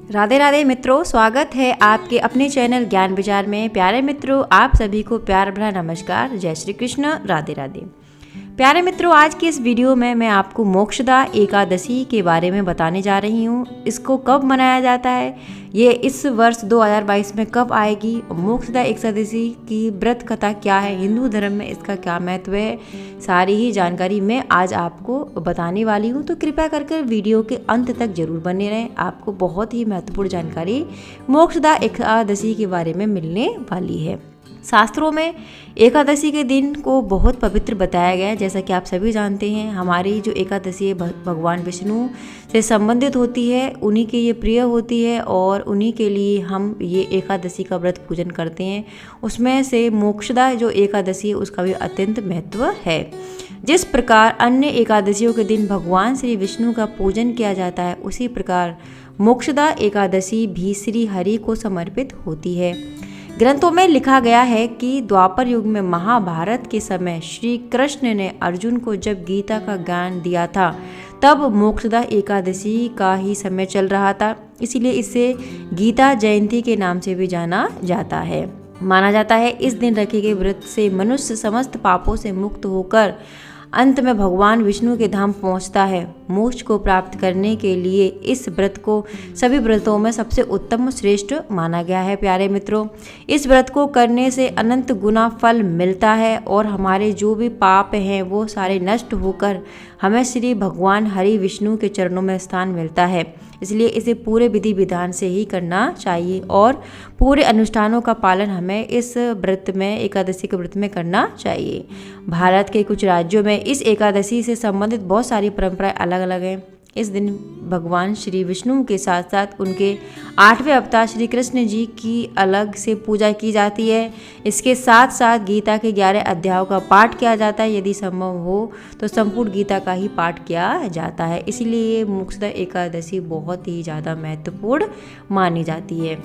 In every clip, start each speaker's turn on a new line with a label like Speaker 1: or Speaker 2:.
Speaker 1: राधे राधे मित्रों, स्वागत है आपके अपने चैनल ज्ञान विचार में। प्यारे मित्रों, आप सभी को प्यार भरा नमस्कार। जय श्री कृष्ण, राधे राधे। प्यारे मित्रों, आज की इस वीडियो में मैं आपको मोक्षदा एकादशी के बारे में बताने जा रही हूँ। इसको कब मनाया जाता है, ये इस वर्ष 2022 में कब आएगी, मोक्षदा एकादशी की व्रत कथा क्या है, हिंदू धर्म में इसका क्या महत्व है, सारी ही जानकारी मैं आज आपको बताने वाली हूँ। तो कृपया करके वीडियो के अंत तक जरूर बने रहें, आपको बहुत ही महत्वपूर्ण जानकारी मोक्षदा एकादशी के बारे में मिलने वाली है। शास्त्रों में एकादशी के दिन को बहुत पवित्र बताया गया है। जैसा कि आप सभी जानते हैं, हमारी जो एकादशी है भगवान विष्णु से संबंधित होती है, उन्हीं के ये प्रिय होती है और उन्हीं के लिए हम ये एकादशी का व्रत पूजन करते हैं। उसमें से मोक्षदा जो एकादशी है उसका भी अत्यंत महत्व है। जिस प्रकार अन्य एकादशियों के दिन भगवान श्री विष्णु का पूजन किया जाता है, उसी प्रकार मोक्षदा एकादशी भी श्री हरि को समर्पित होती है। ग्रंथों में लिखा गया है कि द्वापर युग में महाभारत के समय श्री कृष्ण ने अर्जुन को जब गीता का ज्ञान दिया था, तब मोक्षदा एकादशी का ही समय चल रहा था। इसीलिए इसे गीता जयंती के नाम से भी जाना जाता है। माना जाता है इस दिन रखे गए व्रत से मनुष्य समस्त पापों से मुक्त होकर अंत में भगवान विष्णु के धाम पहुंचता है। मोक्ष को प्राप्त करने के लिए इस व्रत को सभी व्रतों में सबसे उत्तम और श्रेष्ठ माना गया है। प्यारे मित्रों, इस व्रत को करने से अनंत गुना फल मिलता है और हमारे जो भी पाप हैं वो सारे नष्ट होकर हमें श्री भगवान हरि विष्णु के चरणों में स्थान मिलता है। इसलिए इसे पूरे विधि विधान से ही करना चाहिए और पूरे अनुष्ठानों का पालन हमें इस व्रत में, एकादशी के व्रत में करना चाहिए। भारत के कुछ राज्यों में इस एकादशी से संबंधित बहुत सारी परंपराएं अलग अलग हैं। इस दिन भगवान श्री विष्णु के साथ साथ उनके 8वें अवतार श्री कृष्ण जी की अलग से पूजा की जाती है। इसके साथ साथ गीता के 11 अध्यायों का पाठ किया जाता है। यदि संभव हो तो संपूर्ण गीता का ही पाठ किया जाता है। इसलिए मोक्षदा एकादशी बहुत ही ज़्यादा महत्वपूर्ण मानी जाती है।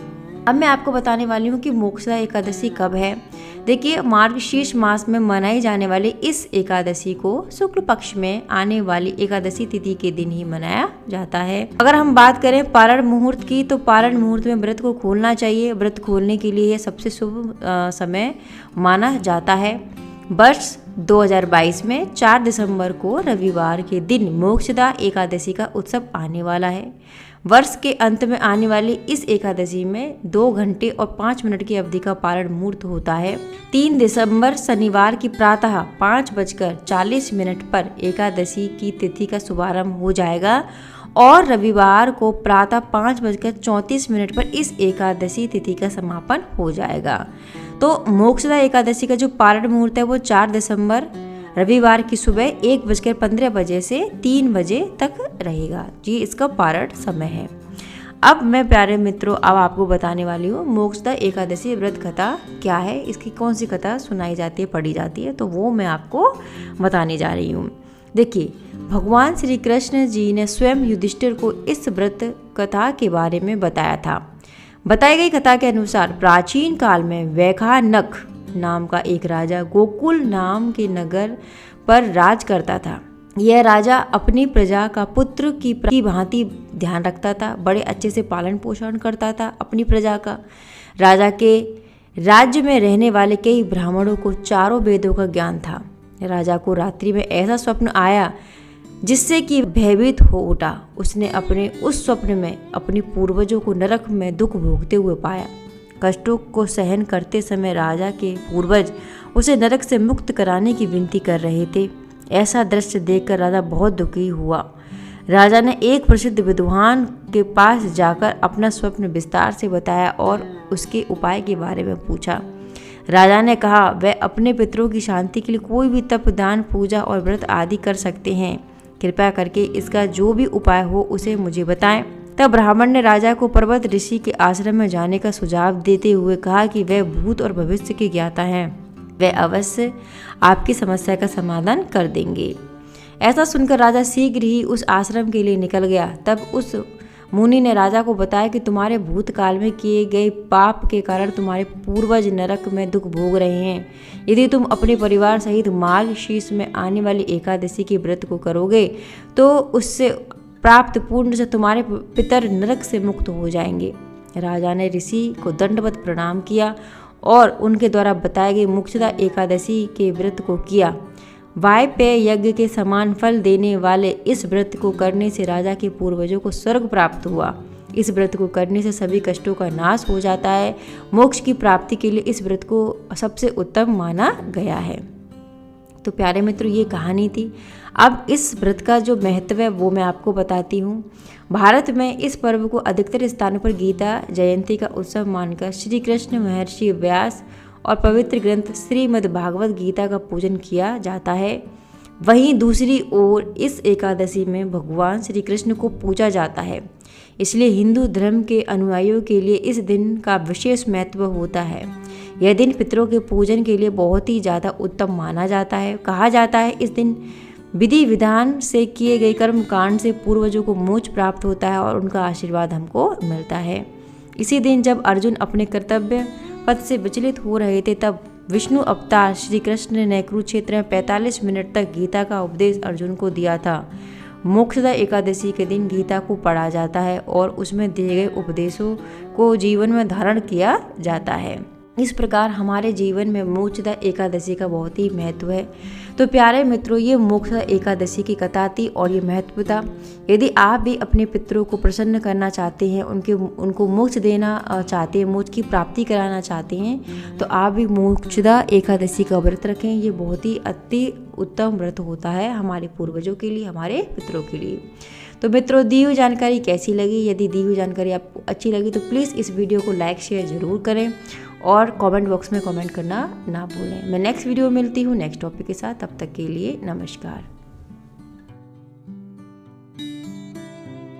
Speaker 1: अब मैं आपको बताने वाली हूँ कि मोक्षदा एकादशी कब है। देखिए, मार्गशीर्ष मास में मनाई जाने वाली इस एकादशी को शुक्ल पक्ष में आने वाली एकादशी तिथि के दिन ही मनाया जाता है। अगर हम बात करें पारण मुहूर्त की, तो पारण मुहूर्त में व्रत को खोलना चाहिए। व्रत खोलने के लिए यह सबसे शुभ समय माना जाता है। वर्ष 2022 में 4 दिसंबर को रविवार के दिन मोक्षदा एकादशी का उत्सव आने वाला है। वर्ष के अंत में आने वाली इस एकादशी में 2 घंटे और 5 मिनट की अवधि का पारण मुहूर्त होता है। 3 दिसंबर शनिवार की प्रातः 5:40 पर एकादशी की तिथि का शुभारंभ हो जाएगा और रविवार को प्रातः 5:34 पर इस एकादशी तिथि का समापन हो जाएगा। तो मोक्षदा एकादशी का जो पारण मुहूर्त है वो 4 दिसंबर रविवार की सुबह 1:15 से 3 बजे तक रहेगा जी, इसका पारण समय है। अब मैं प्यारे मित्रों अब आपको बताने वाली हूँ मोक्षदा एकादशी व्रत कथा क्या है, इसकी कौन सी कथा सुनाई जाती है, पढ़ी जाती है, तो वो मैं आपको बताने जा रही हूँ। देखिए, भगवान श्री कृष्ण जी ने स्वयं युधिष्ठिर को इस व्रत कथा के बारे में बताया था। बताई गई कथा के अनुसार प्राचीन काल में वैखानक नाम का एक राजा गोकुल नाम के नगर पर राज करता था। यह राजा अपनी प्रजा का पुत्र की भांति ध्यान रखता था, बड़े अच्छे से पालन पोषण करता था अपनी प्रजा का। राजा के राज्य में रहने वाले कई ब्राह्मणों को चारों वेदों का ज्ञान था। राजा को रात्रि में ऐसा स्वप्न आया जिससे कि भयभीत हो उठा। उसने अपने उस स्वप्न में अपने पूर्वजों को नरक में दुख भोगते हुए पाया। कष्टों को सहन करते समय राजा के पूर्वज उसे नरक से मुक्त कराने की विनती कर रहे थे। ऐसा दृश्य देखकर राजा बहुत दुखी हुआ। राजा ने एक प्रसिद्ध विद्वान के पास जाकर अपना स्वप्न विस्तार से बताया और उसके उपाय के बारे में पूछा। राजा ने कहा वह अपने पितरों की शांति के लिए कोई भी तप, दान, पूजा और व्रत आदि कर सकते हैं। कृपया करके इसका जो भी उपाय हो उसे मुझे बताएं। तब ब्राह्मण ने राजा को पर्वत ऋषि के आश्रम में जाने का सुझाव देते हुए कहा कि वह भूत और भविष्य के ज्ञाता हैं, वह अवश्य आपकी समस्या का समाधान कर देंगे। ऐसा सुनकर राजा शीघ्र ही उस आश्रम के लिए निकल गया। तब उस मुनि ने राजा को बताया कि तुम्हारे भूतकाल में किए गए पाप के कारण तुम्हारे पूर्वज नरक में दुख भोग रहे हैं। यदि तुम अपने परिवार सहित मार्गशीर्ष में आने वाली एकादशी के व्रत को करोगे तो उससे प्राप्त पूर्ण से तुम्हारे पितर नरक से मुक्त हो जाएंगे। राजा ने ऋषि को दंडवत प्रणाम किया और उनके द्वारा बताए गए मोक्षदा एकादशी के व्रत को किया। वायपेय यज्ञ के समान फल देने वाले इस व्रत को करने से राजा के पूर्वजों को स्वर्ग प्राप्त हुआ। इस व्रत को करने से सभी कष्टों का नाश हो जाता है। मोक्ष की प्राप्ति के लिए इस व्रत को सबसे उत्तम माना गया है। तो प्यारे मित्रों, ये कहानी थी। अब इस व्रत का जो महत्व है वो मैं आपको बताती हूँ। भारत में इस पर्व को अधिकतर स्थानों पर गीता जयंती का उत्सव मानकर श्री कृष्ण, महर्षि व्यास और पवित्र ग्रंथ श्रीमद् भागवत गीता का पूजन किया जाता है। वहीं दूसरी ओर इस एकादशी में भगवान श्री कृष्ण को पूजा जाता है। इसलिए हिंदू धर्म के अनुयायियों के लिए इस दिन का विशेष महत्व होता है। यह दिन पितरों के पूजन के लिए बहुत ही ज़्यादा उत्तम माना जाता है। कहा जाता है इस दिन विधि विधान से किए गए कर्म कांड से पूर्वजों को मोक्ष प्राप्त होता है और उनका आशीर्वाद हमको मिलता है। इसी दिन जब अर्जुन अपने कर्तव्य पथ से विचलित हो रहे थे, तब विष्णु अवतार श्री कृष्ण ने कुरुक्षेत्र में 45 मिनट तक गीता का उपदेश अर्जुन को दिया था। मोक्षदा एकादशी के दिन गीता को पढ़ा जाता है और उसमें दिए गए उपदेशों को जीवन में धारण किया जाता है। इस प्रकार हमारे जीवन में मोक्षदा एकादशी का बहुत ही महत्व है। तो प्यारे मित्रों, ये मोक्षदा एकादशी की कथा थी और ये महत्व था। यदि आप भी अपने पितरों को प्रसन्न करना चाहते हैं, उनको मोक्ष देना चाहते हैं, मोक्ष की प्राप्ति कराना चाहते हैं, तो आप भी मोक्षदा एकादशी का व्रत रखें। ये बहुत ही अति उत्तम व्रत होता है हमारे पूर्वजों के लिए, हमारे पितरों के लिए। तो मित्रों, दी हुई जानकारी कैसी लगी? यदि दी हुई जानकारी आपको अच्छी लगी तो प्लीज़ इस वीडियो को लाइक शेयर ज़रूर करें और कमेंट बॉक्स में कमेंट करना ना भूलें। मैं नेक्स्ट वीडियो में मिलती हूँ नेक्स्ट टॉपिक के साथ। तब तक के लिए नमस्कार।